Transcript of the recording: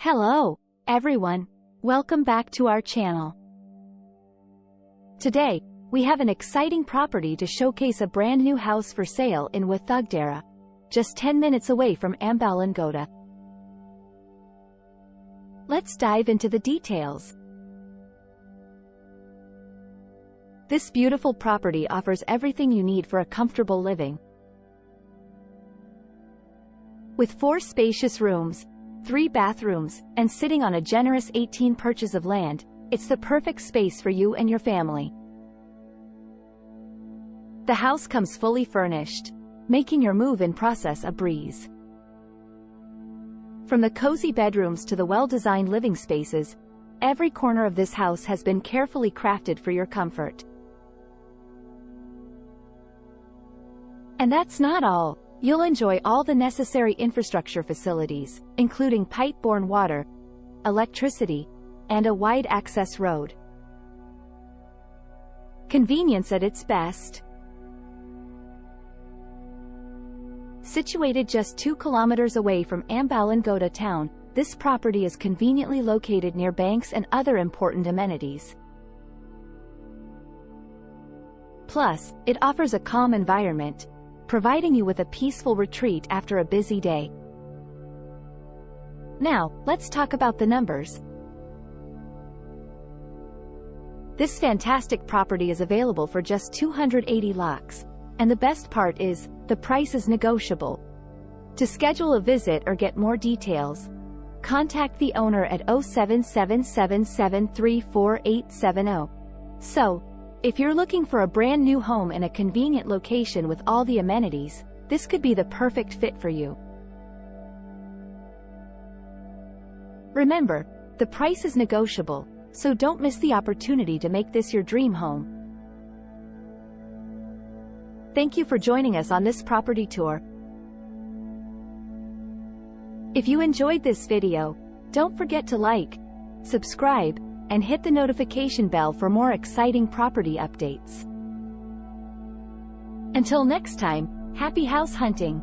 Hello, everyone. Welcome back to our channel. Today, we have an exciting property to showcase, a brand new house for sale in Wathugedara, just 10 minutes away from Ambalangoda. Let's dive into the details. This beautiful property offers everything you need for a comfortable living. With 4 spacious rooms, 3 bathrooms, and sitting on a generous 18 perches of land, it's the perfect space for you and your family. The house comes fully furnished, making your move-in process a breeze. From the cozy bedrooms to the well-designed living spaces, every corner of this house has been carefully crafted for your comfort. And that's not all. You'll enjoy all the necessary infrastructure facilities, including pipe-borne water, electricity, and a wide access road. Convenience at its best. Situated just 2 kilometers away from Ambalangoda town, this property is conveniently located near banks and other important amenities. Plus, it offers a calm environment, providing you with a peaceful retreat after a busy day. Now, let's talk about the numbers. This fantastic property is available for just 280 lakhs, and the best part is, the price is negotiable. To schedule a visit or get more details, contact the owner at 07777348870. So, if you're looking for a brand new home in a convenient location with all the amenities, this could be the perfect fit for you. Remember, the price is negotiable, so don't miss the opportunity to make this your dream home. Thank you for joining us on this property tour. If you enjoyed this video, don't forget to like, subscribe, and hit the notification bell for more exciting property updates. Until next time, happy house hunting!